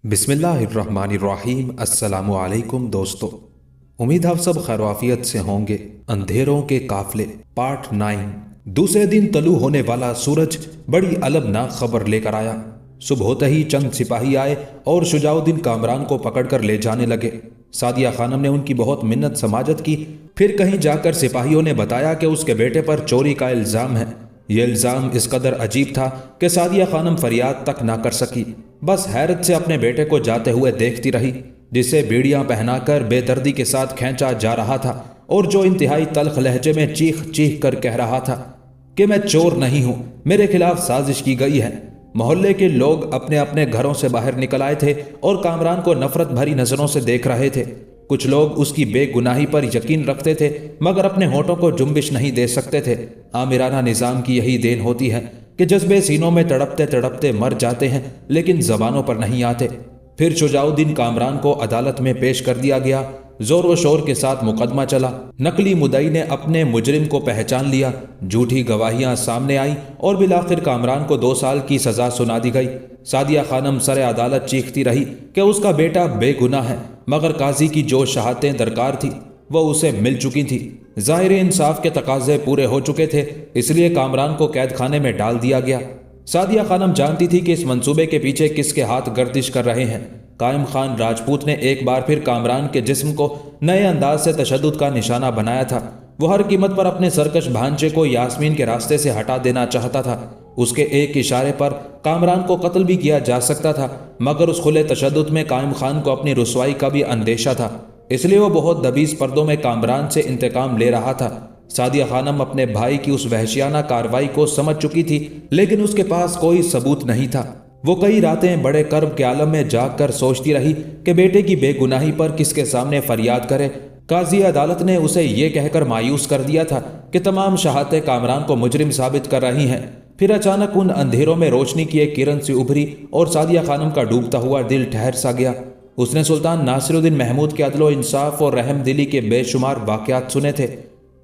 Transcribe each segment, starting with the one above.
बिस्मिल्लाहिर्रहमानिर्रहीम। अस्सलाम वालेकुम दोस्तों, उम्मीद आप सब खैरवाफियत से होंगे। अंधेरों के काफले पार्ट 9। दूसरे दिन तलू होने वाला सूरज बड़ी अलबनाक खबर लेकर आया। सुबह होते ही चंद सिपाही आए और शुजाउद्दीन कामरान को पकड़कर ले जाने लगे। सादिया खानम ने उनकी बहुत मिन्नत समाजत की। फिर कहीं जाकर सिपाहियों ने बताया कि उसके बेटे पर चोरी का इल्ज़ाम है। यह इल्ज़ाम इस कदर अजीब था कि सादिया खानम फरियाद तक ना कर सकी। बस हैरत से अपने बेटे को जाते हुए देखती रही, जिसे बीड़ियां पहनाकर बेदर्दी के साथ खींचा जा रहा था और जो इंतहाई तल्ख लहजे में चीख चीख कर कह रहा था कि मैं चोर नहीं हूं, मेरे खिलाफ साजिश की गई है। मोहल्ले के लोग अपने अपने घरों से बाहर निकल आए थे और कामरान को नफरत भरी नजरों से देख रहे थे। कुछ लोग उसकी बेगुनाही पर यकीन रखते थे मगर अपने होठों को जुम्बिश नहीं दे सकते थे। आमिराना निज़ाम की यही देन होती है कि जज्बे सीनों में तड़पते तड़पते मर जाते हैं लेकिन जबानों पर नहीं आते। फिर शुजाउद्दीन कामरान को अदालत में पेश कर दिया गया। जोर व शोर के साथ मुकदमा चला। नकली मुद्दई ने अपने मुजरिम को पहचान लिया। झूठी गवाहियां सामने आई और बिलाखिर कामरान को 2 साल की सजा सुना दी गई। सादिया खानम सरे अदालत चीखती रही कि उसका बेटा बेगुनाह है, मगर काजी की जो शहादतें दरकार थी वो उसे मिल चुकी थी। ज़ाहिर इंसाफ के तकाजे पूरे हो चुके थे, इसलिए कामरान को कैद खाने में डाल दिया गया। सादिया खानम जानती थी कि इस मंसूबे के पीछे किसके हाथ गर्दिश कर रहे हैं। कायम खान राजपूत ने एक बार फिर कामरान के जिस्म को नए अंदाज से तशद्दुद का निशाना बनाया था। वो हर कीमत पर अपने सरकश भांजे को यास्मीन के रास्ते से हटा देना चाहता था। उसके एक इशारे पर कामरान को कत्ल भी किया जा सकता था, मगर उस खुले तशद्दुद में कायम खान को अपनी रुसवाई का भी अंदेशा था, इसलिए वो बहुत दबीज पर्दों में कामरान से इंतकाम ले रहा था। सादिया खानम अपने भाई की उस वहशियाना कार्रवाई को समझ चुकी थी, लेकिन उसके पास कोई सबूत नहीं था। वो कई रातें बड़े कर्ब के आलम में जाग कर सोचती रही कि बेटे की बेगुनाही पर किसके सामने फरियाद करे। काजी अदालत ने उसे ये कहकर मायूस कर दिया था कि तमाम शहादतें कामरान को मुजरिम साबित कर रही हैं। फिर अचानक उन अंधेरों में रोशनी की एक किरण सी उभरी और सादिया खानम का डूबता हुआ दिल ठहर सा गया। उसने सुल्तान नासिरुद्दीन महमूद के अदलो इंसाफ और रहम दिली के बेशुमार वाक़यात सुने थे।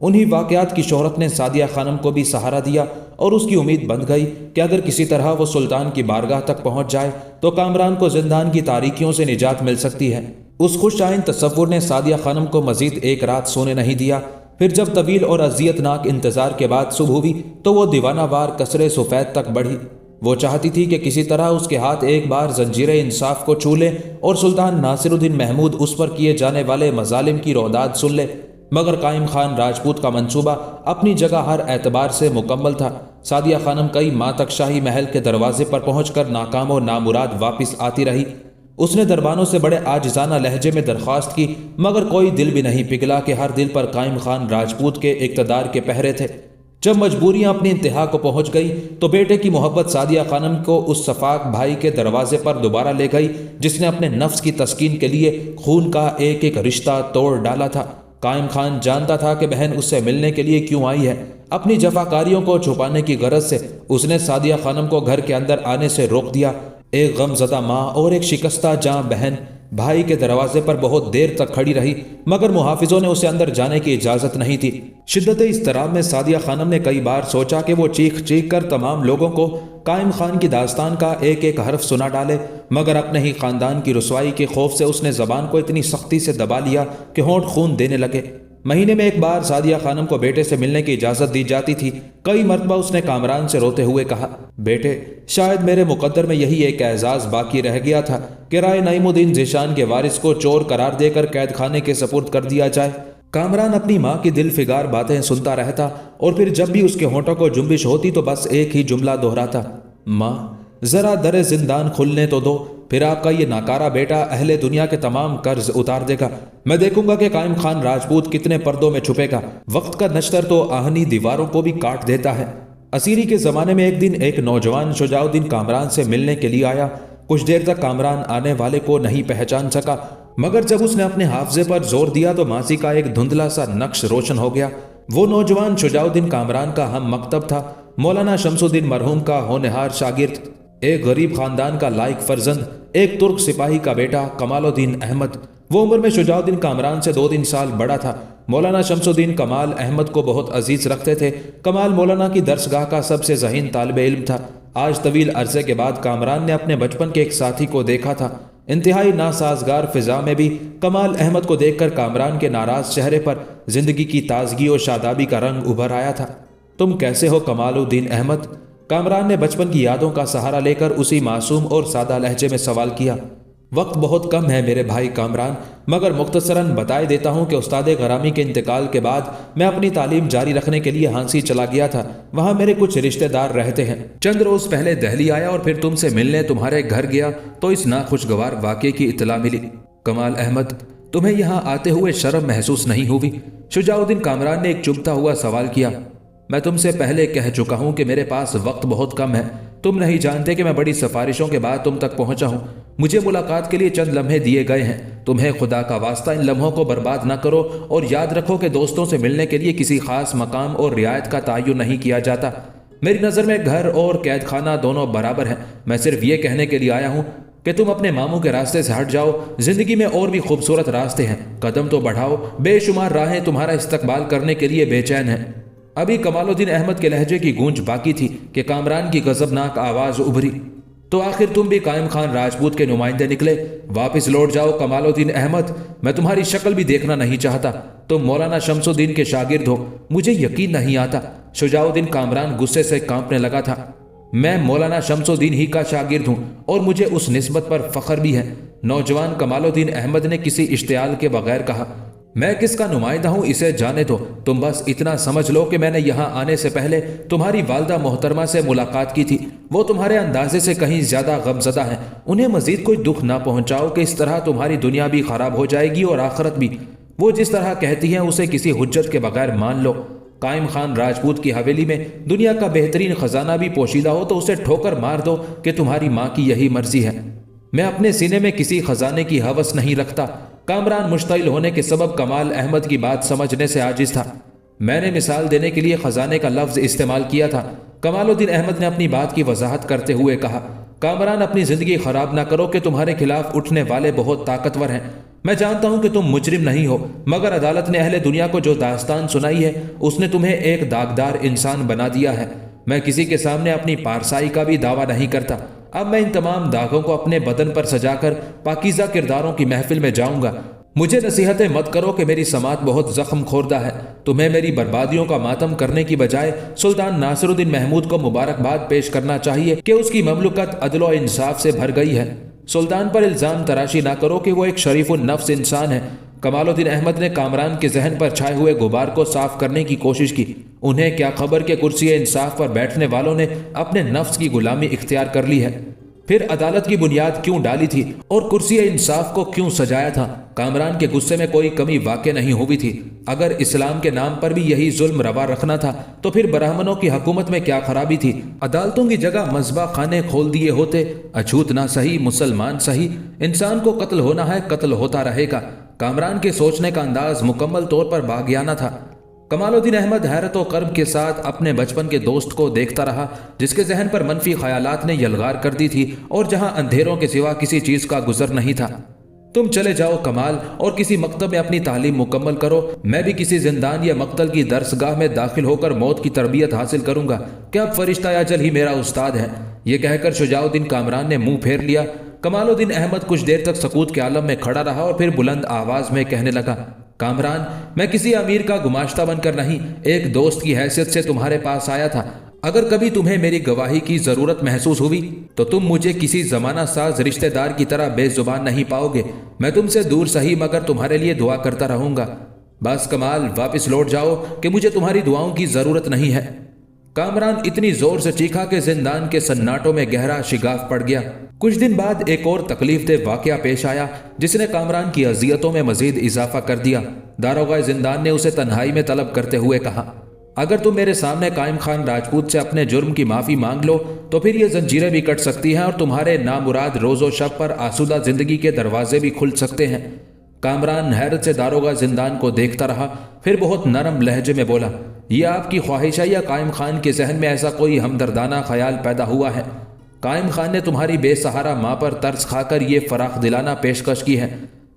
उन्हीं वाक़यात की शोहरत ने सादिया खानम को भी सहारा दिया और उसकी उम्मीद बंध गई कि अगर किसी तरह वो सुल्तान की बारगाह तक पहुंच जाए तो कामरान को जिंदान की तारीकियों से निजात मिल सकती है। उस खुश आइन तसव्वुर ने सादिया खानम को मजीद एक रात सोने नहीं दिया। फिर जब तवील और अजियतनाक इंतजार के बाद सुबह हुई तो वो दीवानावार कसरे सफ़ेद तक बढ़ी। वो चाहती थी कि किसी तरह उसके हाथ एक बार जंजीर इंसाफ को छू ले और सुल्तान नासिरुद्दीन महमूद उस पर किए जाने वाले मजालिम की रोदाद सुन ले। मगर कायम खान राजपूत का मंसूबा अपनी जगह हर एतबार से मुकम्मल था। सादिया खानम कई माह तक शाही महल के दरवाजे पर पहुंचकर नाकाम और नामुराद वापस आती रही। उसने दरबानों से बड़े आजिजाना लहजे में दरख्वास्त की, मगर कोई दिल भी नहीं पिघला कि हर दिल पर कायम खान राजपूत के इक़्तिदार के पहरे थे। जब मजबूरियां अपनी इंतहा को पहुंच गई तो बेटे की मोहब्बत सादिया खानम को उस सफाक भाई के दरवाजे पर दोबारा ले गई जिसने अपने नफ्स की तस्कीन के लिए खून का एक एक रिश्ता तोड़ डाला था। कायम खान जानता था कि बहन उससे मिलने के लिए क्यों आई है। अपनी जफाकारियों को छुपाने की गरज से उसने सादिया खानम को घर के अंदर आने से रोक दिया। एक गमज़दा माँ और एक शिकस्ता जाँ बहन भाई के दरवाजे पर बहुत देर तक खड़ी रही, मगर मुहाफिजों ने उसे अंदर जाने की इजाज़त नहीं थी। शिद्दत इज़्तिराब में सादिया खानम ने कई बार सोचा कि वो चीख चीख कर तमाम लोगों को कायम खान की दास्तान का एक एक हर्फ सुना डाले, मगर अपने ही ख़ानदान की रुसवाई के खौफ से उसने ज़बान को इतनी सख्ती से दबा लिया कि होंठ खून देने लगे। महीने में एक बार सादिया खानम को बेटे से मिलने की इजाज़त दी जाती थी। कई मरतबा उसने कामरान से रोते हुए कहा, बेटे, शायद मेरे मुकद्दर में यही एक एजाज़ बाकी रह गया था कि राय नईमुद्दीन ज़ीशान के वारिस को चोर करार देकर कैद खाने के सपुर्द कर दिया जाए। कामरान अपनी माँ की दिल फिगार बातें सुनता रहता और फिर जब भी उसके होंठों को जुम्बिश होती तो बस एक ही जुमला दोहराता, माँ ज़रा दरे जिंदान खुलने तो दो, फिर आपका ये नाकारा बेटा अहले दुनिया के तमाम कर्ज उतार देगा। मैं देखूंगा कि कायम खान राजपूत कितने पर्दों में छुपेगा। वक्त का नश्तर तो आहनी दीवारों को भी काट देता है। असीरी के ज़माने में एक दिन एक नौजवान शुजाउद्दीन कामरान से मिलने के लिए आया। कुछ देर तक कामरान आने वाले को नहीं पहचान सका, मगर जब उसने अपने हाफजे पर जोर दिया तो मासी का एक धुंधला सा नक्श रोशन हो गया। वो नौजवान शुजाउद्दीन कामरान का हम मकतब था, मौलाना शमसुद्दीन मरहूम का होनहार शागिर्द, एक गरीब खानदान का लायक फर्जंद, एक तुर्क सिपाही का बेटा कमालुद्दीन अहमद। वो उम्र में शुजाउद्दीन कामरान से 2-3 साल बड़ा था, مولانا شمسالدین کمال احمد کو بہت عزیز رکھتے تھے۔ کمال مولانا کی درسگاہ کا سب سے ذہین طالب علم تھا۔ آج طویل عرصے کے بعد کامران نے اپنے بچپن کے ایک ساتھی کو دیکھا تھا۔ انتہائی ناسازگار فضا میں بھی کمال احمد کو دیکھ کر کامران کے ناراض چہرے پر زندگی کی تازگی اور شادابی کا رنگ ابھر آیا تھا۔ تم کیسے ہو کمال الدین احمد؟ کامران نے بچپن کی یادوں کا سہارا لے کر اسی معصوم اور سادہ لہجے میں سوال کیا۔ وقت بہت کم ہے میرے بھائی کامران، مگر مختصراً بتائے دیتا ہوں کہ استاد غرامی کے انتقال کے بعد میں اپنی تعلیم جاری رکھنے کے لیے ہانسی چلا گیا تھا۔ وہاں میرے کچھ رشتہ دار رہتے ہیں۔ چند روز پہلے دہلی آیا اور پھر تم سے ملنے تمہارے گھر گیا تو اس ناخوشگوار واقعے کی اطلاع ملی۔ کمال احمد، تمہیں یہاں آتے ہوئے شرم محسوس نہیں ہوئی؟ شجاع الدین کامران نے ایک چبھتا ہوا سوال کیا۔ میں تم سے پہلے کہہ چکا ہوں کہ میرے پاس وقت بہت کم ہے۔ تم نہیں جانتے کہ میں بڑی سفارشوں کے بعد تم تک پہنچا ہوں۔ مجھے ملاقات کے لیے چند لمحے دیے گئے ہیں۔ تمہیں خدا کا واسطہ ان لمحوں کو برباد نہ کرو اور یاد رکھو کہ دوستوں سے ملنے کے لیے کسی خاص مقام اور رعایت کا تعین نہیں کیا جاتا۔ میری نظر میں گھر اور قید خانہ دونوں برابر ہیں۔ میں صرف یہ کہنے کے لیے آیا ہوں کہ تم اپنے ماموں کے راستے سے ہٹ جاؤ۔ زندگی میں اور بھی خوبصورت راستے ہیں، قدم تو بڑھاؤ۔ بے شمار راہیں تمہارا استقبال کرنے کے لیے بے چین ہیں۔ ابھی کمال الدین احمد کے لہجے کی گونج باقی تھی کہ کامران کی غضبناک آواز ابھری۔ تو آخر تم بھی قائم خان راجپوت کے نمائندے نکلے؟ واپس لوٹ جاؤ کمال الدین احمد، میں تمہاری شکل بھی دیکھنا نہیں چاہتا۔ تم مولانا شمس الدین کے شاگرد ہو، مجھے یقین نہیں آتا۔ شجاع الدین کامران غصے سے کانپنے لگا تھا۔ میں مولانا شمس الدین ہی کا شاگرد ہوں اور مجھے اس نسبت پر فخر بھی ہے، نوجوان کمال الدین احمد نے کسی اشتعال کے بغیر کہا۔ میں کس کا نمائندہ ہوں اسے جانے دو، تم بس اتنا سمجھ لو کہ میں نے یہاں آنے سے پہلے تمہاری والدہ محترمہ سے ملاقات کی تھی۔ وہ تمہارے اندازے سے کہیں زیادہ غمزدہ ہیں۔ انہیں مزید کوئی دکھ نہ پہنچاؤ کہ اس طرح تمہاری دنیا بھی خراب ہو جائے گی اور آخرت بھی۔ وہ جس طرح کہتی ہیں اسے کسی حجت کے بغیر مان لو۔ قائم خان راجپوت کی حویلی میں دنیا کا بہترین خزانہ بھی پوشیدہ ہو تو اسے ٹھوکر مار دو کہ تمہاری ماں کی یہی مرضی ہے۔ میں اپنے سینے میں کسی خزانے کی ہوس نہیں رکھتا۔ کامران مشتعل ہونے کے سبب کمال احمد کی بات سمجھنے سے عاجز تھا۔ میں نے مثال دینے کے لیے خزانے کا لفظ استعمال کیا تھا، کمال الدین احمد نے اپنی بات کی وضاحت کرتے ہوئے کہا۔ کامران، اپنی زندگی خراب نہ کرو کہ تمہارے خلاف اٹھنے والے بہت طاقتور ہیں۔ میں جانتا ہوں کہ تم مجرم نہیں ہو، مگر عدالت نے اہل دنیا کو جو داستان سنائی ہے اس نے تمہیں ایک داغدار انسان بنا دیا ہے۔ میں کسی کے سامنے اپنی پارسائی کا بھی دعویٰ نہیں کرتا۔ اب میں ان تمام داغوں کو اپنے بدن پر سجا کر پاکیزہ کرداروں کی محفل میں جاؤں گا۔ مجھے نصیحتیں مت کرو کہ میری سماعت بہت زخم خوردہ ہے۔ تمہیں میری بربادیوں کا ماتم کرنے کی بجائے سلطان ناصر الدین محمود کو مبارکباد پیش کرنا چاہیے کہ اس کی مملکت عدل و انصاف سے بھر گئی ہے۔ سلطان پر الزام تراشی نہ کرو کہ وہ ایک شریف النفس انسان ہے۔ کمال الدین احمد نے کامران کے ذہن پر چھائے ہوئے غبار کو صاف کرنے کی کوشش کی۔ انہیں کیا خبر کہ کرسی انصاف پر بیٹھنے والوں نے اپنے نفس کی غلامی اختیار کر لی ہے؟ پھر عدالت کی بنیاد کیوں ڈالی تھی اور کرسی انصاف کو کیوں سجایا تھا؟ کامران کے غصے میں کوئی کمی واقع نہیں ہوئی تھی۔ اگر اسلام کے نام پر بھی یہی ظلم روا رکھنا تھا تو پھر برہمنوں کی حکومت میں کیا خرابی تھی؟ عدالتوں کی جگہ مذبح خانے کھول دیے ہوتے۔ اچھوت نہ سہی، مسلمان سہی، انسان کو قتل ہونا ہے، قتل ہوتا رہے گا۔ کامران کے سوچنے کا انداز مکمل طور پر باغیانہ تھا۔ کمال الدین احمد حیرت و کرب کے ساتھ اپنے بچپن کے دوست کو دیکھتا رہا جس کے ذہن پر منفی خیالات نے یلغار کر دی تھی اور جہاں اندھیروں کے سوا کسی چیز کا گزر نہیں تھا۔ تم چلے جاؤ کمال اور کسی مکتب میں اپنی تعلیم مکمل کرو۔ میں بھی کسی زندان یا مقتل کی درسگاہ میں داخل ہو کر موت کی تربیت حاصل کروں گا کہ اب فرشتہ اجل ہی میرا استاد ہے۔ یہ کہہ کر شجاع الدین کامران نے منہ پھیر لیا۔ کمال الدین احمد کچھ دیر تک سکوت کے عالم میں کھڑا رہا اور پھر بلند آواز میں کہنے لگا، کامران، میں کسی امیر کا گماشتہ بن کر نہیں، ایک دوست کی حیثیت سے تمہارے پاس آیا تھا۔ اگر کبھی تمہیں میری گواہی کی ضرورت محسوس ہوئی تو تم مجھے کسی زمانہ ساز رشتہ دار کی طرح بے زبان نہیں پاؤ گے۔ میں تم سے دور سہی مگر تمہارے لیے دعا کرتا رہوں گا۔ بس کمال، واپس لوٹ جاؤ کہ مجھے تمہاری دعاؤں کی ضرورت نہیں ہے۔ کامران اتنی زور سے چیخا کہ زندان کے سناٹوں میں گہرا شگاف پڑ گیا۔ کچھ دن بعد ایک اور تکلیف دہ واقعہ پیش آیا جس نے کامران کی اذیتوں میں مزید اضافہ کر دیا۔ داروغہ زندان نے اسے تنہائی میں طلب کرتے ہوئے کہا، اگر تم میرے سامنے قائم خان راجپوت سے اپنے جرم کی معافی مانگ لو تو پھر یہ زنجیریں بھی کٹ سکتی ہیں اور تمہارے نامراد روز و شب پر آسودہ زندگی کے دروازے بھی کھل سکتے ہیں۔ کامران حیرت سے داروغہ زندان کو دیکھتا رہا، پھر بہت نرم لہجے میں بولا، یہ آپ کی خواہش ہے یا قائم خان کے ذہن میں ایسا کوئی ہمدردانہ خیال پیدا ہوا ہے؟ قائم خان نے تمہاری بے سہارا ماں پر ترس کھا کر یہ فراخ دلانہ پیشکش کی ہے۔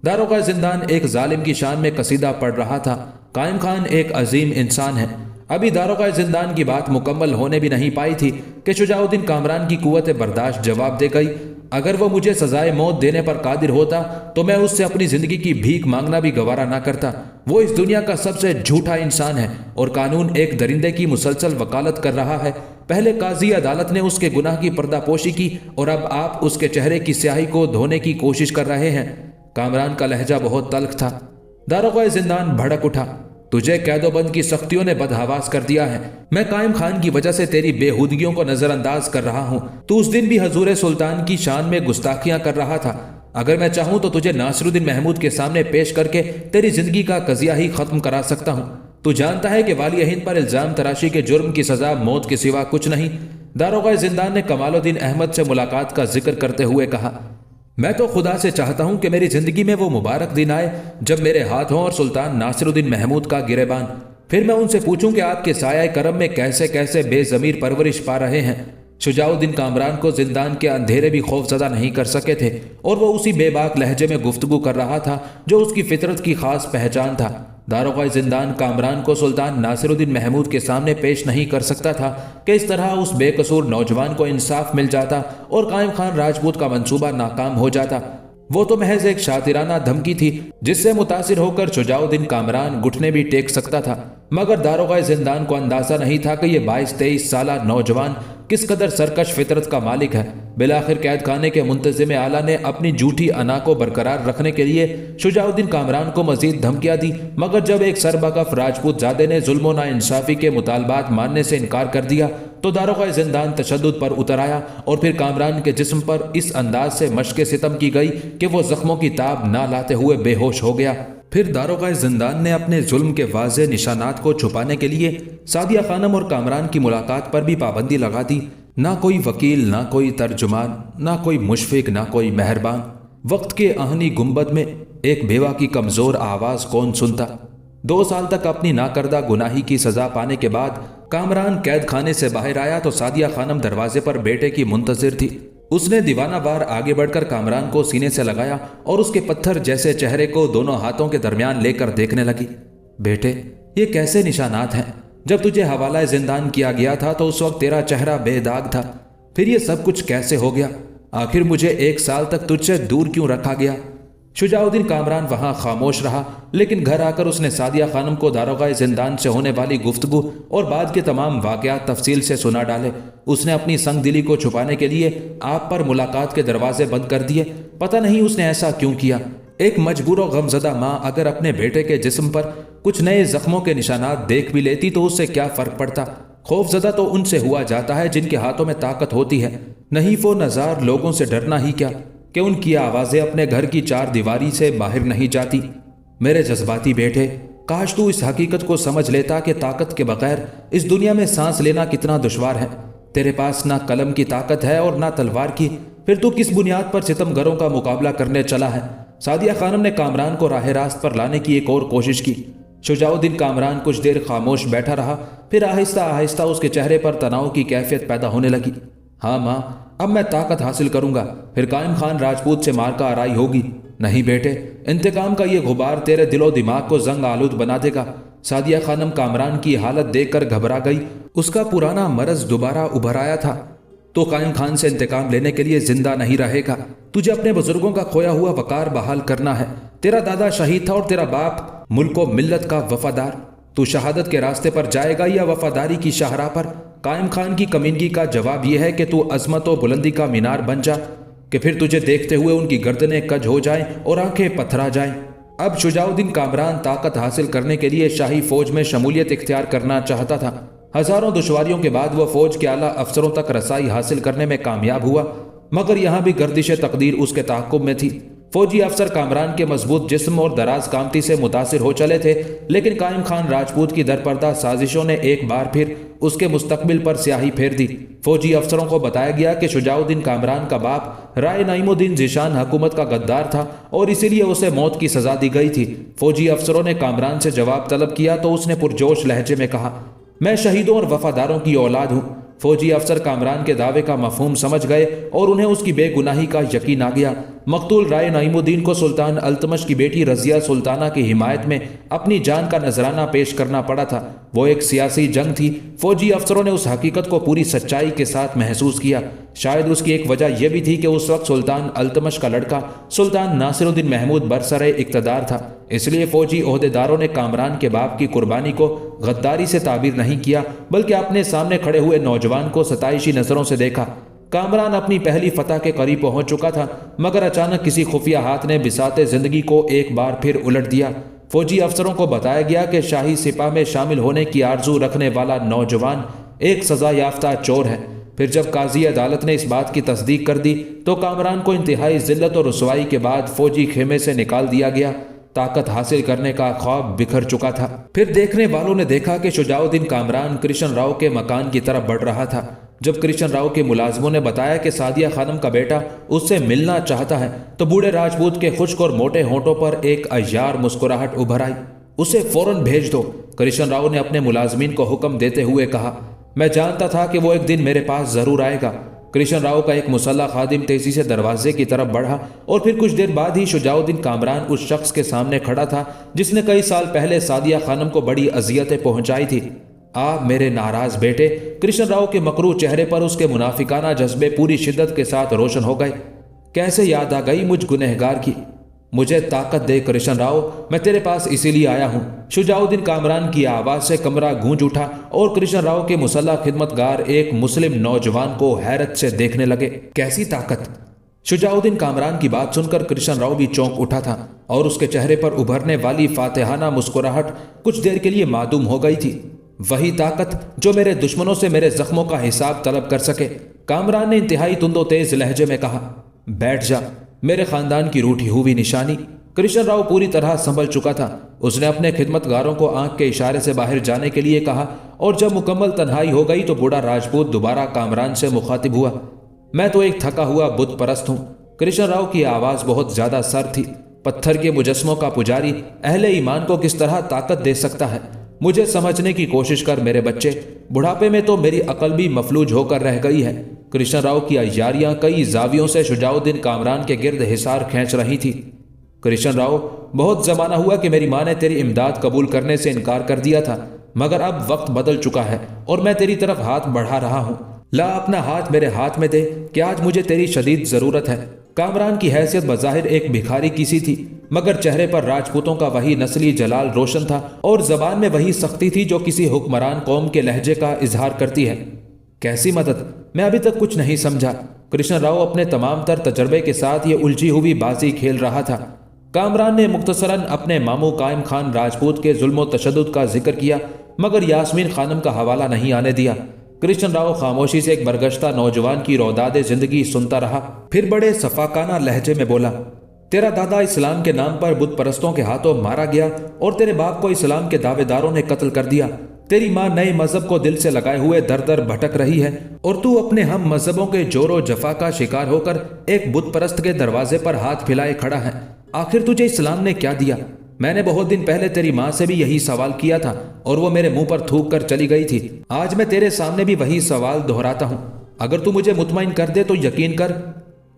داروغہ زندان ایک ظالم کی شان میں قصیدہ پڑھ رہا تھا، قائم خان ایک عظیم انسان ہے۔ ابھی داروغہ زندان کی بات مکمل ہونے بھی نہیں پائی تھی کہ شجاع الدین کامران کی قوت برداشت جواب دے گئی، اگر وہ مجھے سزائے موت دینے پر قادر ہوتا تو میں اس سے اپنی زندگی کی بھیک مانگنا بھی گوارا نہ کرتا۔ وہ اس دنیا کا سب سے جھوٹا انسان ہے اور قانون ایک درندے کی مسلسل وکالت کر رہا ہے۔ پہلے قاضی عدالت نے اس کے گناہ کی پردہ پوشی کی اور اب آپ اس کے چہرے کی سیاہی کو دھونے کی کوشش کر رہے ہیں۔ کامران کا لہجہ بہت تلخ تھا۔ داروغہ زندان بھڑک اٹھا، تجھے قید و بند کی سختیوں نے بدحواس کر دیا ہے۔ میں قائم خان کی وجہ سے تیری بے ہودگیوں کو نظر انداز کر رہا ہوں۔ تو اس دن بھی حضور سلطان کی شان میں گستاخیاں کر رہا تھا۔ اگر میں چاہوں تو تجھے ناصر الدین محمود کے سامنے پیش کر کے تیری زندگی کا قضیہ ہی ختم کرا سکتا ہوں۔ تو جانتا ہے کہ والی ہند پر الزام تراشی کے جرم کی سزا موت کے سوا کچھ نہیں۔ داروغہ زندان نے کمال الدین احمد سے ملاقات کا ذکر کرتے ہوئے کہا، میں تو خدا سے چاہتا ہوں کہ میری زندگی میں وہ مبارک دن آئے جب میرے ہاتھوں اور سلطان ناصر الدین محمود کا گریبان، پھر میں ان سے پوچھوں کہ آپ کے سایہ کرم میں کیسے کیسے بے ضمیر پرورش پا رہے ہیں۔ شجاع الدین کامران کو زندان کے اندھیرے بھی خوف زدہ نہیں کر سکے تھے اور وہ اسی بے باک لہجے میں گفتگو کر رہا تھا جو اس کی فطرت کی خاص پہچان تھا۔ داروغہ زندان کامران کو سلطان ناصر الدین محمود کے سامنے پیش نہیں کر سکتا تھا کہ اس طرح اس بے قصور نوجوان کو انصاف مل جاتا اور قائم خان راجپوت کا منصوبہ ناکام ہو جاتا۔ وہ تو محض ایک شاطرانہ دھمکی تھی جس سے متاثر ہو کر شجاع الدین کامران گھٹنے بھی ٹیک سکتا تھا، مگر داروغہ زندان کو اندازہ نہیں تھا کہ یہ 22-23 سالہ نوجوان کس قدر سرکش فطرت کا مالک ہے۔ بالآخر قید خانے کے منتظم اعلیٰ نے اپنی جھوٹی انا کو برقرار رکھنے کے لیے شجاع الدین کامران کو مزید دھمکیاں دی، مگر جب ایک سربکف راجپوت زادے نے ظلم و ناانصافی کے مطالبات ماننے سے انکار کر دیا تو داروغہ زندان تشدد پر اتر آیا اور پھر کامران کے جسم پر اس انداز سے مشق ستم کی گئی کہ وہ زخموں کی تاب نہ لاتے ہوئے بے ہوش ہو گیا۔ پھر داروغہ زندان نے اپنے ظلم کے واضح نشانات کو چھپانے کے لیے سعدیہ خانم اور کامران کی ملاقات پر بھی پابندی لگا دی۔ نہ کوئی وکیل، نہ کوئی ترجمان، نہ کوئی مشفق، نہ کوئی مہربان۔ وقت کے آہنی گنبد میں ایک بیوہ کی کمزور آواز کون سنتا؟ 2 سال تک اپنی ناکردہ گناہی کی سزا پانے کے بعد کامران قید خانے سے باہر آیا تو سعدیہ خانم دروازے پر بیٹے کی منتظر تھی۔ اس نے دیوانہ وار آگے بڑھ کر کامران کو سینے سے لگایا اور اس کے پتھر جیسے چہرے کو دونوں ہاتھوں کے درمیان لے کر دیکھنے لگی۔ بیٹے، یہ کیسے نشانات ہیں؟ جب تجھے حوالہ زندان کیا گیا تھا تو اس وقت تیرا چہرہ بے داغ تھا، پھر یہ سب کچھ کیسے ہو گیا؟ آخر مجھے 1 سال تک تجھ سے دور کیوں رکھا گیا؟ شجاع الدین کامران وہاں خاموش رہا، لیکن گھر آ کر اس نے سعدیہ خانم کو داروغہ زندان سے ہونے والی گفتگو اور بعد کے تمام واقعات تفصیل سے سنا ڈالے۔ اس نے اپنی سنگ دلی کو چھپانے کے لیے آپ پر ملاقات کے دروازے بند کر دیے۔ پتہ نہیں اس نے ایسا کیوں کیا۔ ایک مجبور و غمزدہ ماں اگر اپنے بیٹے کے جسم پر کچھ نئے زخموں کے نشانات دیکھ بھی لیتی تو اس سے کیا فرق پڑتا؟ خوف زدہ تو ان سے ہوا جاتا ہے جن کے ہاتھوں میں طاقت ہوتی ہے۔ نحیف و نزار لوگوں سے ڈرنا ہی کیا کہ ان کی آوازیں اپنے گھر کی 4 دیواری سے باہر نہیں جاتی۔ میرے جذباتی بیٹے، کاش تو اس حقیقت کو سمجھ لیتا کہ طاقت کے بغیر اس دنیا میں سانس لینا کتنا دشوار ہے۔ تیرے پاس نہ قلم کی طاقت ہے اور نہ تلوار کی، پھر تو کس بنیاد پر ستم گروں کا مقابلہ کرنے چلا ہے؟ سعدیہ خانم نے کامران کو راہ راست پر لانے کی ایک اور کوشش کی۔ شجاع الدین کامران کچھ دیر خاموش بیٹھا رہا، پھر آہستہ آہستہ اس کے چہرے پر تناؤ کی کیفیت پیدا ہونے لگی۔ ہاں ماں، اب میں طاقت حاصل کروں گا، پھر قائم خان راجپوت سے مار کا آرائی ہوگی۔ نہیں بیٹے، انتقام کا یہ غبار تیرے دل و دماغ کو زنگ آلود بنا دے گا۔ سعدیہ خانم کامران کی حالت دیکھ کر گھبرا گئی۔ اس کا پرانا مرض دوبارہ ابھر آیا تھا۔ تو قائم خان سے انتقام لینے کے لیے زندہ نہیں رہے گا۔ تجھے اپنے بزرگوں کا کھویا ہوا وقار بحال کرنا ہے۔ تیرا دادا شہید تھا اور تیرا باپ ملک و ملت کا وفادار۔ تو شہادت کے راستے پر جائے گا یا وفاداری کی شاہراہ پر؟ قائم خان کی کمینگی کا جواب یہ ہے کہ تو عظمت و بلندی کا مینار بن جا، کہ پھر تجھے دیکھتے ہوئے ان کی گردنیں کج ہو جائیں اور آنکھیں پتھرا جائیں۔ اب شجاع الدین کامران طاقت حاصل کرنے کے لیے شاہی فوج میں شمولیت اختیار کرنا چاہتا تھا۔ ہزاروں دشواریوں کے بعد وہ فوج کے اعلیٰ افسروں تک رسائی حاصل کرنے میں کامیاب ہوا، مگر یہاں بھی گردش تقدیر اس کے تعاقب میں تھی۔ فوجی افسر کامران کے مضبوط جسم اور دراز کامتی سے متاثر ہو چلے تھے، لیکن قائم خان راجپوت کی درپردہ سازشوں نے ایک بار پھر اس کے مستقبل پر سیاہی پھیر دی۔ فوجی افسروں کو بتایا گیا کہ شجاع الدین کامران کا باپ رائے نعیم الدین ذیشان حکومت کا غدار تھا اور اسی لیے اسے موت کی سزا دی گئی تھی۔ فوجی افسروں نے کامران سے جواب طلب کیا تو اس نے پرجوش لہجے میں کہا، میں شہیدوں اور وفاداروں کی اولاد ہوں۔ فوجی افسر کامران کے دعوے کا مفہوم سمجھ گئے اور انہیں اس کی بے گناہی کا یقین آ گیا۔ मकतूल राय नईमुद्दीन को सुल्तान अल्तमश की बेटी रजिया सुल्ताना की हिमायत में अपनी जान का नजराना पेश करना पड़ा था। वो एक सियासी जंग थी। फौजी अफसरों ने उस हकीकत को पूरी सच्चाई के साथ महसूस किया। शायद उसकी एक वजह यह भी थी कि उस वक्त सुल्तान अल्तमश का लड़का सुल्तान नासिरुद्दीन महमूद बरसरे इक़्तिदार था। इसलिए फौजी ओहदेदारों ने कामरान के बाप की कुर्बानी को गद्दारी से ताबीर नहीं किया, बल्कि अपने सामने खड़े हुए नौजवान को सताइशी नजरों से देखा। कामरान अपनी पहली फतह के करीब पहुंच चुका था, मगर अचानक किसी खुफिया हाथ ने बिसाते जिंदगी को एक बार फिर उलट दिया। फौजी अफसरों को बताया गया कि शाही सिपाह में शामिल होने की आरजू रखने वाला नौजवान एक सजा याफ्ता चोर है। फिर जब काजी अदालत ने इस बात की तस्दीक कर दी तो कामरान को इंतहाई जिल्लत और रुसवाई के बाद फौजी खेमे से निकाल दिया गया। ताकत हासिल करने का ख्वाब बिखर चुका था। फिर देखने वालों ने देखा कि शुजाउद्दीन कामरान कृष्ण राव के मकान की तरफ बढ़ रहा था। जब कृष्ण राव के मुलाजमों ने बताया कि सादिया खानम का बेटा उससे मिलना चाहता है तो बूढ़े राजपूत के खुश्क और मोटे होंठों पर एक अय्यार मुस्कुराहट उभर आई। उसे फौरन भेज दो, कृष्ण राव ने अपने मुलाजमीन को हुक्म देते हुए कहा। मैं जानता था कि वो एक दिन मेरे पास जरूर आएगा। कृष्ण राव का एक मुसल्ला खादिम तेजी से दरवाजे की तरफ बढ़ा और फिर कुछ देर बाद ही शुजाउद्दीन कामरान उस शख्स के सामने खड़ा था जिसने कई साल पहले सादिया खानम को बड़ी अजियतें पहुंचाई थी। आ मेरे नाराज बेटे। कृष्ण राव के मकरू चेहरे पर उसके मुनाफिकाना जज्बे पूरी शिद्दत के साथ रोशन हो गए। कैसे याद आ गई मुझ गुनहगार की। मुझे ताकत दे कृष्ण राव, मैं तेरे पास इसीलिए आया हूं। शुजाउद्दीन कामरान की आवाज से कमरा गूंज उठा और कृष्ण राव के मुसल्ला खिदमतगार एक मुस्लिम नौजवान को हैरत से देखने लगे। कैसी ताकत। शुजाउद्दीन कामरान की बात सुनकर कृष्ण राव भी चौंक उठा था और उसके चेहरे पर उभरने वाली फातिहाना मुस्कुराहट कुछ देर के लिए मादूम हो गई थी। वही ताकत जो मेरे दुश्मनों से मेरे जख्मों का हिसाब तलब कर सके। कामरान ने इंतहाई तुंदो तेज लहजे में कहा। बैठ जा, मेरे खानदान की रूठी हुई निशानी। कृष्ण राव पूरी तरह संभल चुका था। उसने अपने खिदमतगारों को आंख के इशारे से बाहर जाने के लिए कहा और जब मुकम्मल तन्हाई हो गई तो बूढ़ा राजपूत दोबारा कामरान से मुखातिब हुआ। मैं तो एक थका हुआ बुत परस्त हूं। कृष्ण राव की आवाज बहुत ज्यादा सर थी। पत्थर के मुजस्मों का पुजारी अहले ईमान को किस तरह ताकत दे सकता है। मुझे समझने की कोशिश कर मेरे बच्चे। बुढ़ापे में तो मेरी अकल भी मफलूज होकर रह गई है। कृष्ण राव की अय्यारियां कई जावियों से शुजाउद्दीन कामरान के गिर्द हिसार खींच रही थी। कृष्ण राव, बहुत जमाना हुआ कि मेरी माँ ने तेरी इमदाद कबूल करने से इनकार कर दिया था, मगर अब वक्त बदल चुका है और मैं तेरी तरफ हाथ बढ़ा रहा हूँ। ला अपना हाथ मेरे हाथ में दे कि आज मुझे तेरी शदीद जरूरत है। कामरान की हैसियत बज़ाहिर एक भिखारी की सी थी, मगर चेहरे पर राजपूतों का वही नस्ली जलाल रोशन था और जबान में वही सख्ती थी जो किसी हुक्मरान कौम के लहजे का इजहार करती है। कैसी मदद, मैं अभी तक कुछ नहीं समझा। कृष्ण राव अपने तमाम तर तजर्बे के साथ ये उलझी हुई बाजी खेल रहा था। कामरान ने मुख्तसरन अपने मामू कायम खान राजपूत के जुल्म तशद्दुद का जिक्र किया, मगर यास्मीन खानम का हवाला नहीं आने दिया। कृष्ण राव खामोशी से एक बरगश्ता नौजवान की रौदादे जिंदगी सुनता रहा, फिर बड़े सफाकाना लहजे में बोला। तेरा दादा इस्लाम के नाम पर बुत परस्तों के हाथों मारा गया और तेरे बाप को इस्लाम के दावेदारों ने कत्ल कर दिया। तेरी माँ नए मजहब को दिल से लगाए हुए दर दर भटक रही है और तू अपने हम मजहबों के जोरो जफा का शिकार होकर एक बुत परस्त के दरवाजे पर हाथ फैलाए खड़ा है। आखिर तुझे इस्लाम ने क्या दिया? मैंने बहुत दिन पहले तेरी माँ से भी यही सवाल किया था और वो मेरे मुंह पर थूक कर चली गई थी। आज मैं तेरे सामने भी वही सवाल दोहराता हूँ। अगर तू मुझे मुतमईन कर दे तो यकीन कर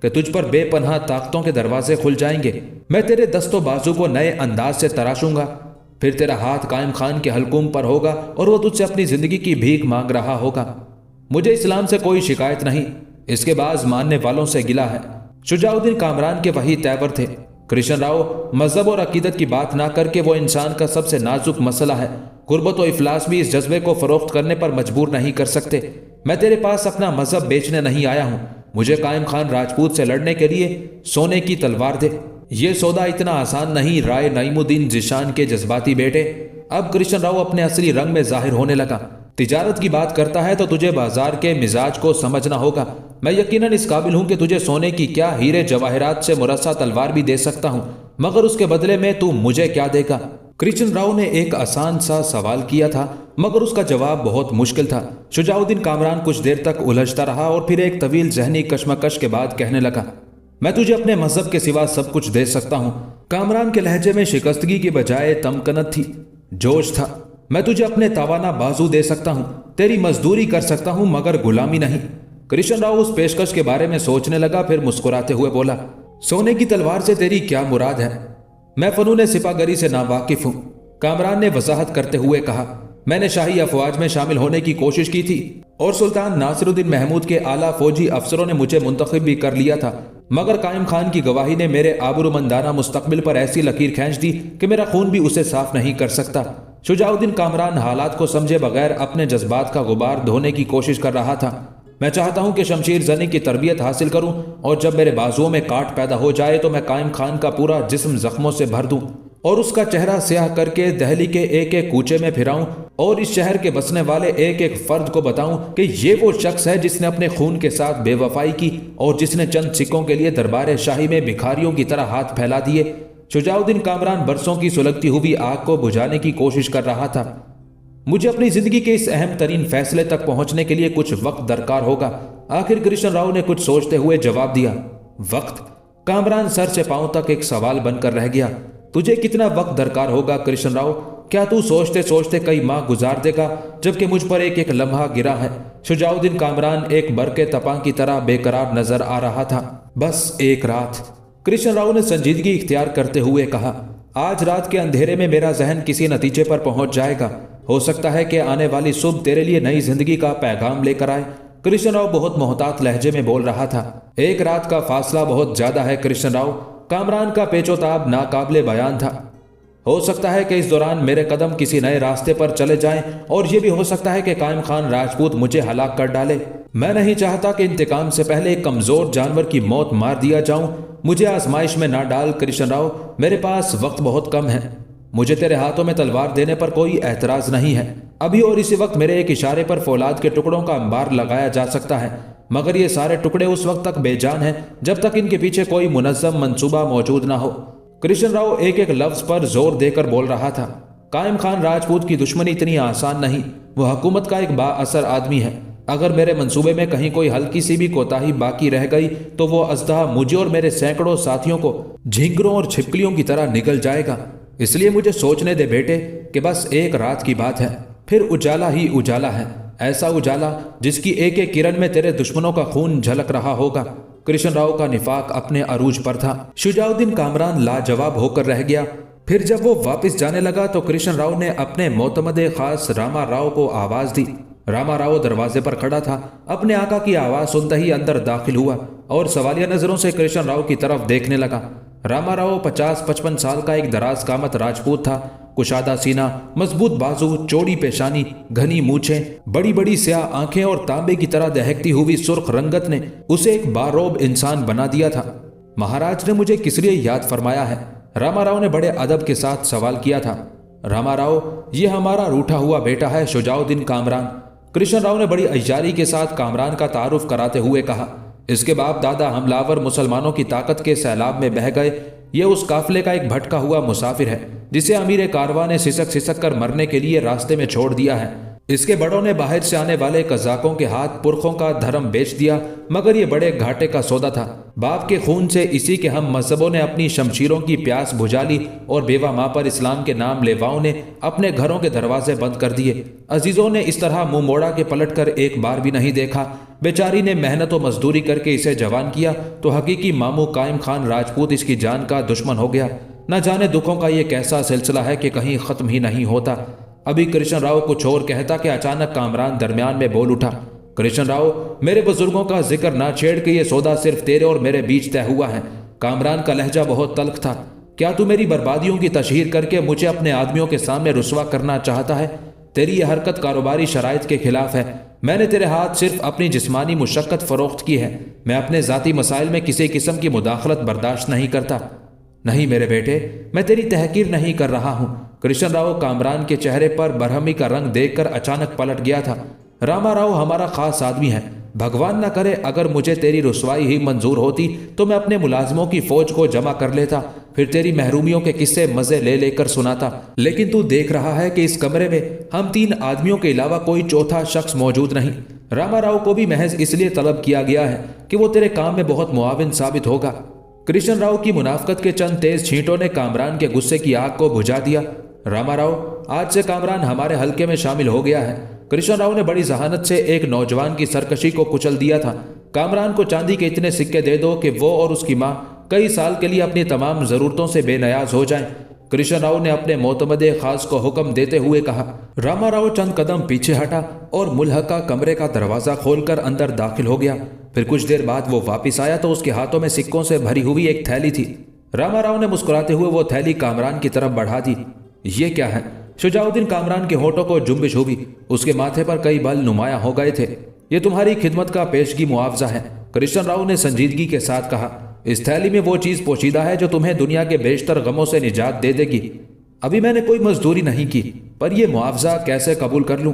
कि तुझ पर बेपनाह ताकतों के दरवाजे खुल जाएंगे। मैं तेरे दस्तों बाजू को नए अंदाज से तराशूंगा। फिर तेरा हाथ कायम खान के हलकुम पर होगा और वो तुझसे अपनी जिंदगी की भीख मांग रहा होगा। मुझे इस्लाम से कोई शिकायत नहीं, इसके बाज मानने वालों से गिला है। शुजाउद्दीन कामरान के वही तेवर थे। कृष्ण राव, मजहब और अकीदत की बात ना करके वो इंसान का सबसे नाजुक मसला है। गुर्बत और इफलास भी इस जज्बे को फरोख्त करने पर मजबूर नहीं कर सकते। मैं तेरे पास अपना मजहब बेचने नहीं आया हूँ। मुझे कायम खान राजपूत से लड़ने के लिए सोने की तलवार दे। ये सौदा इतना आसान नहीं राय नईमुद्दीन जिशान के जज्बाती बेटे। अब कृष्ण राव अपने असली रंग में जाहिर होने लगा। तिजारत की बात करता है तो तुझे बाजार के मिजाज को समझना होगा। मैं यकीनन इस काबिल हूं कि तुझे सोने की क्या हीरे जवाहरात से मुरस्सा तलवार भी दे सकता हूं, मगर उसके बदले में तू मुझे क्या देगा? कृष्ण राव ने एक आसान सा सवाल किया था, मगर उसका जवाब बहुत मुश्किल था। शुजाउद्दीन कामरान कुछ देर तक उलझता रहा और फिर एक तवील जहनी कशमकश के बाद कहने लगा, मैं तुझे अपने मजहब के सिवा सब कुछ दे सकता हूं। कामरान के लहजे में शिकस्तगी की बजाय तमकनत थी, जोश था। मैं तुझे अपने तवाना बाजू दे सकता हूं, तेरी मजदूरी कर सकता हूं, मगर गुलामी नहीं। कृष्ण राव उस पेशकश के बारे में सोचने लगा, फिर मुस्कुराते हुए बोला, सोने की तलवार से तेरी क्या मुराद है? मैं फनून सिपागरी से नावाकिफ हूं, कामरान ने वजाहत करते हुए कहा। मैंने शाही अफवाज में शामिल होने की कोशिश की थी और सुल्तान नासिरुद्दीन महमूद के आला फौजी अफसरों ने मुझे मुंतखब भी कर लिया था, मगर कायम खान की गवाही ने मेरे आबरूमंदाना मुस्तकबिल पर ऐसी लकीर खींच दी कि मेरा खून भी उसे साफ नहीं कर सकता। शुजाउद्दीन कामरान हालात को समझे बगैर अपने जज्बात का गुबार धोने की कोशिश कर रहा था। मैं चाहता हूं कि शमशीर जनी की तरबियत हासिल करूं और जब मेरे बाजुओं में काट पैदा हो जाए तो मैं कायम खान का पूरा जिस्म जख्मों से भर दूं और उसका चेहरा स्याह करके दहली के एक एक कूचे में फिराऊं और इस शहर के बसने वाले एक एक फर्द को बताऊं कि ये वो शख्स है जिसने अपने खून के साथ बेवफाई की और जिसने चंद सिक्कों के लिए दरबार शाही में भिखारियों की तरह हाथ फैला दिए। शुजाउद्दीन कामरान बरसों की सुलगती हुई आग को बुझाने की कोशिश कर रहा था। मुझे अपनी जिंदगी के इस अहम तरीन फैसले तक पहुंचने के लिए कुछ वक्त दरकार होगा। आखिर कृष्ण राव ने कुछ सोचते हुए जवाब दिया। वक्त? कामरान सर से पांव तक एक सवाल बनकर रह गया। तुझे कितना वक्त दरकार होगा कृष्ण राव? क्या तू सोचते सोचते कई माह गुजार देगा जबकि मुझ पर एक एक लम्हा गिरा है? शुजाउद्दीन कामरान एक बरके तपा की तरह बेकरार नजर आ रहा था। बस एक रात, कृष्ण राव ने संजीदगी इख्तियार करते हुए कहा। आज रात के अंधेरे में मेरा जहन किसी नतीजे पर पहुंच जाएगा। हो सकता है कि आने वाली सुबह तेरे लिए नई जिंदगी का पैगाम लेकर आए। कृष्ण राव बहुत मोहतात लहजे में बोल रहा था। एक रात का फासला बहुत ज्यादा है कृष्ण राव। कामरान का पेचोताब नाकाबिले बयान था। हो सकता है कि इस दौरान मेरे कदम किसी नए रास्ते पर चले जाएं और यह भी हो सकता है कि कायम खान राजपूत मुझे हलाक कर डाले। मैं नहीं चाहता कि इंतकाम से पहले एक कमजोर जानवर की मौत मार दिया जाऊं। मुझे आजमाइश में ना डाल कृष्ण राव, मेरे पास वक्त बहुत कम है। मुझे तेरे हाथों में तलवार देने पर कोई एतराज नहीं है। अभी और इसी वक्त मेरे एक इशारे पर फौलाद के टुकड़ों का अंबार लगाया जा सकता है, मगर ये सारे टुकड़े उस वक्त तक बेजान हैं जब तक इनके पीछे कोई मुनज़्ज़म मंसूबा मौजूद ना हो। कृष्ण राव एक एक लफ्ज पर जोर देकर बोल रहा था। कायम खान राजपूत की दुश्मनी इतनी आसान नहीं। वह हुकूमत का एक बाअसर आदमी है। अगर मेरे मंसूबे में कहीं कोई हल्की सी भी कोताही बाकी रह गई तो वो अजदहा मुझे और मेरे सैकड़ों साथियों को झिंगरों और छिपकलियों की तरह निकल जाएगा। इसलिए मुझे सोचने दे बेटे कि बस एक रात की बात है, फिर उजाला ही उजाला है। ऐसा उजाला जिसकी एक एक किरण में तेरे दुश्मनों का खून झलक रहा होगा। कृष्ण राव का निफाक अपने अरूज पर था। शुजाउद्दीन कामरान लाजवाब होकर रह गया। फिर जब वो वापस जाने लगा तो कृष्ण राव ने अपने मोतमदे खास रामा राव को आवाज दी। रामा राव दरवाजे पर खड़ा था। अपने आका की आवाज सुनते ही अंदर दाखिल हुआ और सवालिया नजरों से कृष्ण राव की तरफ देखने लगा। रामा राव 50-55 साल का एक दराज कामत राजपूत था। कुशादा सीना, मजबूत बाजू, चौड़ी पेशानी, घनी मूछें, बड़ी बड़ी स्याह आंखें और तांबे की तरह दहकती हुई सुर्ख रंगत ने उसे एक बारोब इंसान बना दिया था। महाराज ने मुझे किस लिए याद फरमाया है? रामा राव ने बड़े अदब के साथ सवाल किया था। रामा राव, ये हमारा रूठा हुआ बेटा है शुजाउद्दीन कामरान। कृष्ण राव ने बड़ी अय्यारी के साथ कामरान का तारुफ कराते हुए कहा। इसके बाप दादा हमलावर मुसलमानों की ताकत के सैलाब में बह गए। ये उस काफिले का एक भटका हुआ मुसाफिर है जिसे अमीर कारवां ने सिसक सिसक कर मरने के लिए रास्ते में छोड़ दिया है। इसके बड़ों ने बाहर से आने वाले कजाकों के हाथ पुरखों का धर्म बेच दिया, मगर ये बड़े घाटे का सौदा था। बाप के खून से इसी के हम मजहबों ने अपनी शमशीरों की प्यास बुझा ली और बेवा माँ पर इस्लाम के नाम लेवाओं ने अपने घरों के दरवाजे बंद कर दिए। अजीजों ने इस तरह मुंह मोड़ा के पलट कर एक बार भी नहीं देखा। बेचारी ने मेहनत और मजदूरी करके इसे जवान किया तो हकीकी मामू कायम खान राजपूत इसकी जान का दुश्मन हो गया। न जाने दुखों का ये कैसा सिलसिला है कि कहीं खत्म ही नहीं होता। अभी कृष्ण राव कुछ और कहता कि अचानक कामरान दरमियान में बोल उठा। कृष्ण राव, मेरे बुजुर्गों का जिक्र ना छेड़ के ये सौदा सिर्फ तेरे और मेरे बीच तय हुआ है। कामरान का लहजा बहुत तल्ख था। क्या तू मेरी बर्बादियों की तशहीर करके मुझे अपने आदमियों के सामने रुसवा करना चाहता है? तेरी यह हरकत कारोबारी शराइत के खिलाफ है। मैंने तेरे हाथ सिर्फ अपनी जिस्मानी मुशक्कत फरोख्त की है। मैं अपने जाती मसाइल में किसी किस्म की मुदाखलत बर्दाश्त नहीं करता। नहीं मेरे बेटे, मैं तेरी तहकीर नहीं कर रहा हूँ। कृष्ण राव कामरान के चेहरे पर बरहमी का रंग देखकर अचानक पलट गया था। रामा राव हमारा खास आदमी है। भगवान न करे अगर मुझे तेरी रुसवाई ही मंजूर होती तो मैं अपने मुलाजमों की फौज को जमा कर लेता, फिर तेरी महरूमियों के किस्से मजे ले लेकर सुनाता। लेकिन तू देख रहा है कि इस कमरे में हम 3 आदमियों के अलावा कोई चौथा शख्स मौजूद नहीं। रामा राव को भी महज इसलिए तलब किया गया है कि वो तेरे काम में बहुत मुआविन साबित होगा। कृष्ण राव की मुनाफकत के चंद तेज छींटों ने कामरान के गुस्से की आग को बुझा दिया। रामा राव, आज से कामरान हमारे हल्के में शामिल हो गया है। कृष्ण राव ने बड़ी जहानत से एक नौजवान की सरकशी को कुचल दिया था। कामरान को चांदी के इतने सिक्के दे दो कि वो और उसकी माँ कई साल के लिए अपनी तमाम ज़रूरतों से बेनियाज हो जाएं। कृष्ण राव ने अपने मोतमदे खास को हुक्म देते हुए कहा। रामा राव चंद कदम पीछे हटा और मुल्हका कमरे का दरवाज़ा खोलकर अंदर दाखिल हो गया। फिर कुछ देर बाद वो वापस आया तो उसके हाथों में सिक्कों से भरी हुई एक थैली थी। रामा राव ने मुस्कुराते हुए वो थैली कामरान की तरफ बढ़ा दी। ये क्या है? शुजाउद्दीन कामरान के होठों को जुम्बिश हुई। उसके माथे पर कई बल नुमाया हो गए थे। ये तुम्हारी खिदमत का पेशगी मुआवजा है, कृष्ण राव ने संजीदगी के साथ कहा। इस थैली में वो चीज़ पोशीदा है जो तुम्हें दुनिया के बेशतर गमों से निजात दे देगी। अभी मैंने कोई मजदूरी नहीं की, पर यह मुआवजा कैसे कबूल कर लूं?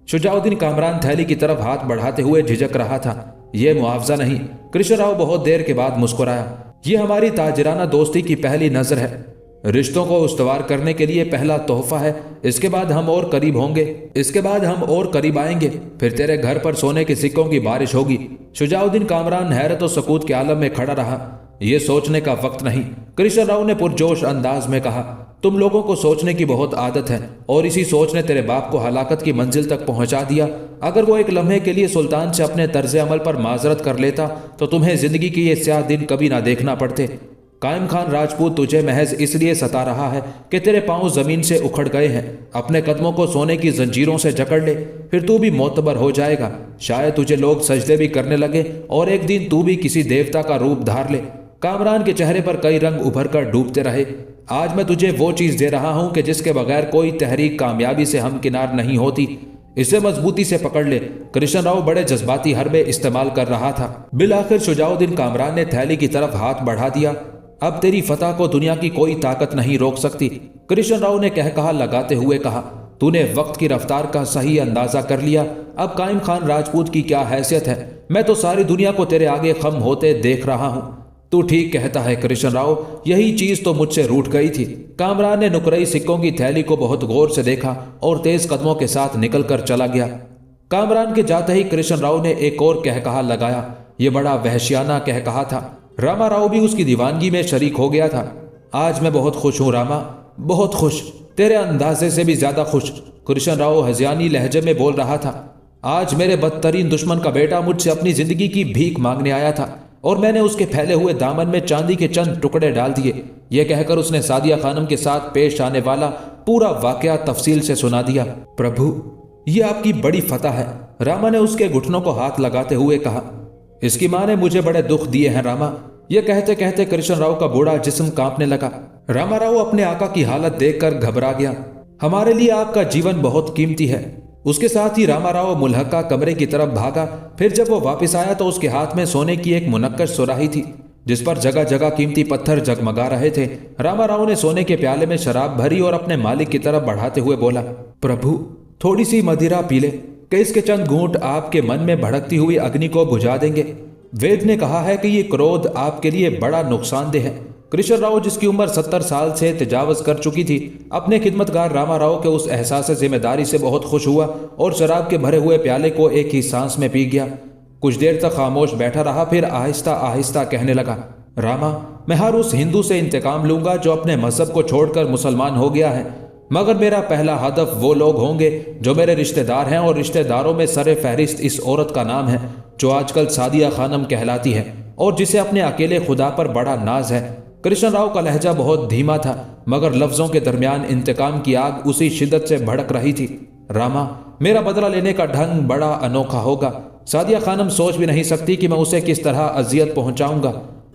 शुजाउद्दीन कामरान थैली की तरफ हाथ बढ़ाते हुए झिझक रहा था। यह मुआवजा नहीं। कृष्ण राव बहुत देर के बाद मुस्कुराया। यह हमारी ताजराना दोस्ती की पहली नजर है, रिश्तों को उस्तवार करने के लिए पहला तोहफा है। इसके बाद हम और करीब होंगे, इसके बाद हम और करीब आएंगे। फिर तेरे घर पर सोने के सिक्कों की बारिश होगी। शुजाउद्दीन कामरान हैरत और सकूत के आलम में खड़ा रहा। यह सोचने का वक्त नहीं, कृष्ण राव ने पुरजोश अंदाज में कहा। तुम लोगों को सोचने की बहुत आदत है और इसी सोच ने तेरे बाप को हलाकत की मंजिल तक पहुंचा दिया। अगर वो एक लम्हे के लिए सुल्तान से अपने तर्ज अमल पर माजरत कर लेता तो तुम्हें जिंदगी के ये स्याह दिन कभी ना देखना पड़ते। कायम खान राजपूत तुझे महज इसलिए सता रहा है कि तेरे पांव जमीन से उखड़ गए हैं। अपने कदमों को सोने की जंजीरों से जकड़ ले, फिर तू भी मोतबर हो जाएगा। शायद तुझे लोग सजदे भी करने लगे और एक दिन तू भी किसी देवता का रूप धार ले। कामरान के चेहरे पर कई रंग उभर कर डूबते रहे। आज मैं तुझे वो चीज दे रहा हूं कि जिसके बगैर कोई तहरीक कामयाबी से हमकिनार नहीं होती। इसे मजबूती से पकड़ ले। कृष्ण राव बड़े जज्बाती हरबे इस्तेमाल कर रहा था। बिलाखिर शुजाउद्दीन कामरान ने थैली की तरफ हाथ बढ़ा दिया। अब तेरी फतह को दुनिया की कोई ताकत नहीं रोक सकती, कृष्ण राव ने कह कहा लगाते हुए कहा। तूने वक्त की रफ्तार का सही अंदाजा कर लिया। अब कायम खान राजपूत की क्या हैसियत है? मैं तो सारी दुनिया को तेरे आगे खम होते देख रहा हूं। तू ठीक कहता है कृष्ण राव, यही चीज तो मुझसे रूठ गई थी। कामरान ने नुकरई सिक्कों की थैली को बहुत गौर से देखा और तेज कदमों के साथ निकल कर चला गया। कामरान के जाते ही कृष्ण राव ने एक और कहकहा लगाया। यह बड़ा वहशियाना कहकहा था। रामा राव भी उसकी दीवानगी में शरीक हो गया था। आज मैं बहुत खुश हूं रामा, बहुत खुश, तेरे अंदाजे से भी ज्यादा खुश, कृष्ण राव हज़ियानी लहजे में बोल रहा था। आज मेरे बदतरीन दुश्मन का बेटा मुझसे अपनी जिंदगी की भीख मांगने आया था और मैंने उसके फैले हुए दामन में चांदी के चंद टुकड़े डाल दिए। यह कहकर उसने सादिया खानम के साथ पेश आने वाला पूरा वाकया तफसील से सुना दिया। प्रभु, यह आपकी बड़ी फतह है, रामा ने उसके घुटनों को हाथ लगाते हुए कहा। इसकी मां ने मुझे बड़े दुख दिए हैं रामा। यह कहते कहते कृष्ण राव का बूढ़ा जिस्म कांपने लगा। रामा राव अपने आका की हालत देखकर घबरा गया। हमारे लिए आपका जीवन बहुत कीमती है। उसके साथ ही रामा राव मुल्हका कमरे की तरफ भागा। फिर जब वो वापस आया तो उसके हाथ में सोने की एक मुनक्कश सुराही थी जिस पर जगह जगह कीमती पत्थर जगमगा रहे थे। रामा राव ने सोने के प्याले में शराब भरी और अपने मालिक की तरफ बढ़ाते हुए बोला, प्रभु थोड़ी सी मदिरा पी ले कि इसके चंद घूंट आपके मन में भड़कती हुई अग्नि को बुझा देंगे। वेद ने कहा है कि ये क्रोध आपके लिए बड़ा नुकसानदेह है। कृष्ण राव जिसकी उम्र 70 साल से तजावज कर चुकी थी, अपने खिदमतगार रामा राव के उस एहसास जिम्मेदारी से बहुत खुश हुआ और शराब के भरे हुए प्याले को एक ही सांस में पी गया। कुछ देर तक खामोश बैठा रहा, फिर आहिस्ता आहिस्ता कहने लगा, रामा, मैं हर उस हिंदू से इंतकाम लूंगा जो अपने मजहब को छोड़कर मुसलमान हो गया है, मगर मेरा पहला हदफ वो लोग होंगे जो मेरे रिश्तेदार हैं और रिश्तेदारों में सरे फहरिस्त इस औरत का नाम है जो आजकल सादिया खानम कहलाती है और जिसे अपने अकेले खुदा पर बड़ा नाज है। कृष्ण राव का लहजा बहुत धीमा था मगर लफ्जों के दरमियान इंतकाम की आग उसी शिद्दत से भड़क रही थी। रामा, मेरा बदला लेने का ढंग बड़ा अनोखा होगा। सादिया खानम सोच भी नहीं सकती कि मैं उसे किस तरह अजियत पहुंचाऊंगा।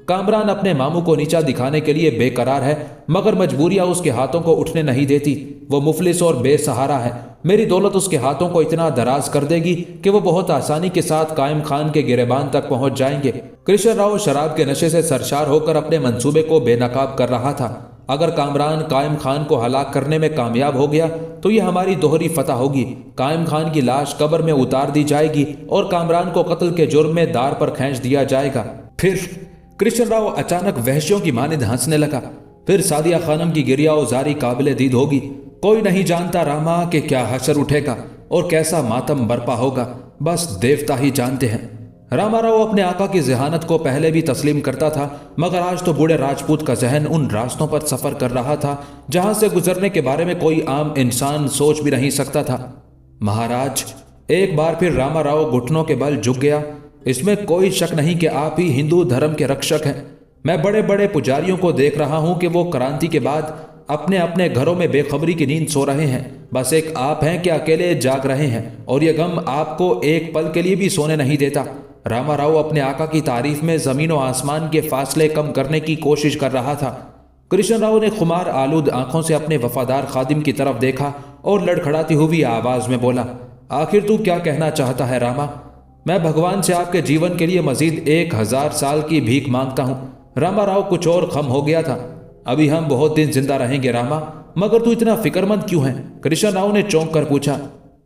कामरान अपने मामू को नीचा दिखाने के लिए बेकरार है मगर मजबूरियां उसके हाथों को उठने नहीं देती। वो मुफलिस और बेसहारा है। मेरी दौलत उसके हाथों को इतना दराज कर देगी कि वो बहुत आसानी के साथ कायम खान के गिरेबान तक पहुंच जाएंगे। कृष्ण राव शराब के नशे से सरशार होकर अपने मंसूबे को बेनकाब कर रहा था। अगर कामरान कायम खान को हलाक करने में कामयाब हो गया तो यह हमारी दोहरी फतह होगी। कायम खान की लाश कब्र में उतार दी जाएगी और कामरान को कत्ल के जुर्म में दार पर खींच दिया जाएगा। फिर कृष्ण राव अचानक वहशियों की मानिंद हंसने लगा। फिर सादिया खानम की गिरियाओजारी काबिले दीद होगी। कोई नहीं जानता रामा कि क्या हशर उठेगा और कैसा मातम बरपा होगा, बस देवता ही जानते हैं। रामा राव अपने आका की जहानत को पहले भी तस्लीम करता था मगर आज तो बूढ़े राजपूत का जहन उन रास्तों पर सफर कर रहा था जहां से गुजरने के बारे में कोई आम इंसान सोच भी नहीं सकता था। महाराज, एक बार फिर रामा राव घुटनों के बल झुक गया। इसमें कोई शक नहीं कि आप ही हिंदू धर्म के रक्षक हैं। मैं बड़े बड़े पुजारियों को देख रहा हूं कि वो क्रांति के बाद अपने अपने घरों में बेखबरी की नींद सो रहे हैं। बस एक आप हैं कि अकेले जाग रहे हैं, और ये गम आपको एक पल के लिए भी सोने नहीं देता। रामा राव अपने आका की तारीफ में जमीन और आसमान के फासले कम करने की कोशिश कर रहा था। कृष्ण राव ने खुमार आलूद आंखों से अपने वफादार खादिम की तरफ देखा और लड़खड़ाती हुई आवाज में बोला, आखिर तू क्या कहना चाहता है रामा? मैं भगवान से आपके जीवन के लिए मजीद 1000 साल की भीख मांगता हूँ। रामा राव कुछ और खम हो गया था। अभी हम बहुत दिन जिंदा रहेंगे रामा, मगर तू इतना फिक्रमंद क्यों है? कृष्ण राव ने चौंक कर पूछा।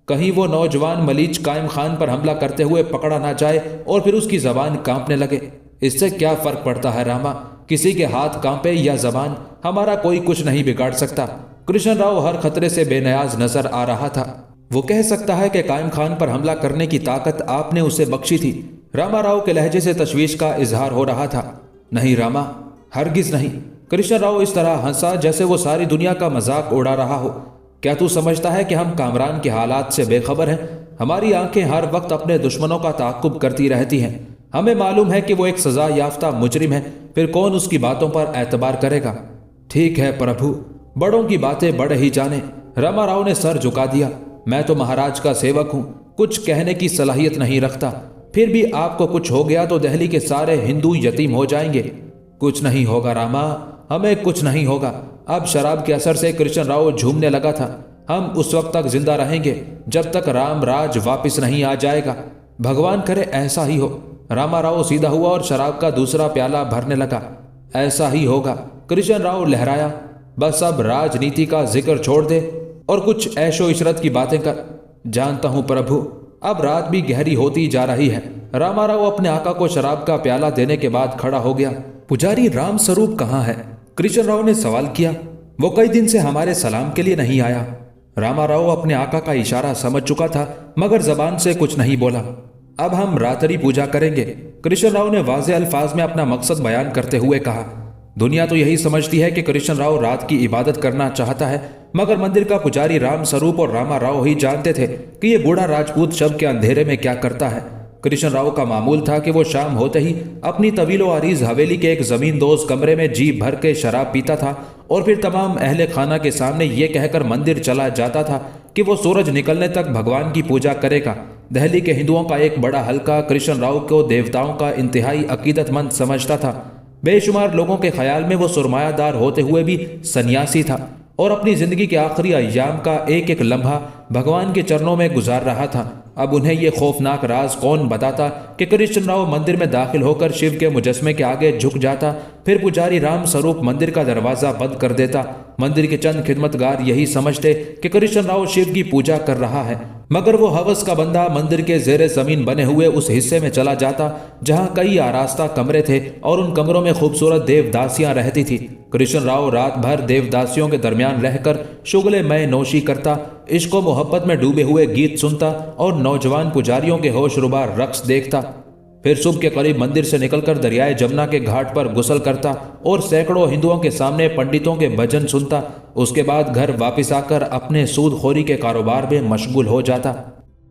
कहीं वो नौजवान मलीच कायम खान पर हमला करते हुए पकड़ा ना जाए और फिर उसकी जबान कांपने लगे। इससे क्या फर्क पड़ता है रामा? किसी के हाथ कांपे या जबान, हमारा कोई कुछ नहीं बिगाड़ सकता। कृष्ण राव हर खतरे से बेनियाज नजर आ रहा था। वो कह सकता है कि कायम खान पर हमला करने की ताकत आपने उसे बख्शी थी। रामा राव के लहजे से तशवीश का इजहार हो रहा था। नहीं रामा, हरगिज नहीं। कृष्ण राव इस तरह हंसा जैसे वो सारी दुनिया का मजाक उड़ा रहा हो। क्या तू समझता है कि हम कामरान के हालात से बेखबर हैं? हमारी आंखें हर वक्त अपने दुश्मनों का ताक़ुब करती रहती हैं। हमें मालूम है कि वो एक सजा याफ्ता मुजरिम है, फिर कौन उसकी बातों पर एतबार करेगा? ठीक है प्रभु, बड़ों की बातें बड़े ही जाने। रामा राव ने सर झुका दिया। मैं तो महाराज का सेवक हूँ, कुछ कहने की सलाहियत नहीं रखता। फिर भी आपको कुछ हो गया तो दिल्ली के सारे हिंदू यतीम हो जाएंगे। कुछ नहीं होगा रामा, हमें कुछ नहीं होगा। अब शराब के असर से कृष्ण राव झूमने लगा था। हम उस वक्त तक जिंदा रहेंगे जब तक राम राज वापिस नहीं आ जाएगा। भगवान करे ऐसा ही हो। रामा राव सीधा हुआ और शराब का दूसरा प्याला भरने लगा। ऐसा ही होगा, कृष्ण राव लहराया। बस अब राजनीति का जिक्र छोड़ दे और कुछ ऐशो इशरत की बातें कर। जानता हूं प्रभु, अब रात भी गहरी होती जा रही है। रामा राव अपने आका को शराब का प्याला देने के बाद खड़ा हो गया। पुजारी राम स्वरूप कहाँ है? कृष्ण राव ने सवाल किया। वो कई दिन से हमारे सलाम के लिए नहीं आया। रामा राव अपने आका का इशारा समझ चुका था, मगर जबान से कुछ नहीं बोला। अब हम रात्रि पूजा करेंगे, कृष्ण राव ने वाज़े अल्फाज में अपना मकसद बयान करते हुए कहा। दुनिया तो यही समझती है कि कृष्ण राव रात की इबादत करना चाहता है, मगर मंदिर का पुजारी राम स्वरूप और रामा राव ही जानते थे कि ये बूढ़ा राजपूत शब के अंधेरे में क्या करता है। कृष्ण राव का मामूल था कि वो शाम होते ही अपनी तवीलो अरीज हवेली के एक जमींदोज कमरे में जी भर के शराब पीता था और फिर तमाम अहले खाना के सामने ये कहकर मंदिर चला जाता था कि वो सूरज निकलने तक भगवान की पूजा करेगा। दिल्ली के हिंदुओं का एक बड़ा हल्का कृष्ण राव को देवताओं का इंतहाई अकीदतमंद समझता था। बेशुमार लोगों के ख्याल में वो सुरमायादार होते हुए भी सन्यासी था और अपनी जिंदगी के आखिरी अय्याम का एक एक लम्हा भगवान के चरणों में गुजार रहा था। अब उन्हें ये खौफनाक राज कौन बताता कि कृष्ण राव मंदिर में दाखिल होकर शिव के मुजस्मे के आगे झुक जाता, फिर पुजारी राम स्वरूप मंदिर का दरवाजा बंद कर देता। मंदिर के चंद खिदमतगार यही समझते कि कृष्ण राव शिव की पूजा कर रहा है, मगर वो हवस का बंदा मंदिर के जेरे जमीन बने हुए उस हिस्से में चला जाता जहां कई आरास्ता कमरे थे और उन कमरों में खूबसूरत देवदासियां रहती थी। कृष्ण राव रात भर देवदासियों के दरमियान रहकर शुगले मय नोशी करता, इश्क व मोहब्बत में डूबे हुए गीत सुनता और नौजवान पुजारियों के होशरुबा रक्स देखता। फिर सुबह के करीब मंदिर से निकलकर दरियाए जमुना के घाट पर गुसल करता और सैकड़ों हिंदुओं के सामने पंडितों के भजन सुनता। उसके बाद घर वापस आकर अपने सूदखोरी के कारोबार में मशगूल हो जाता।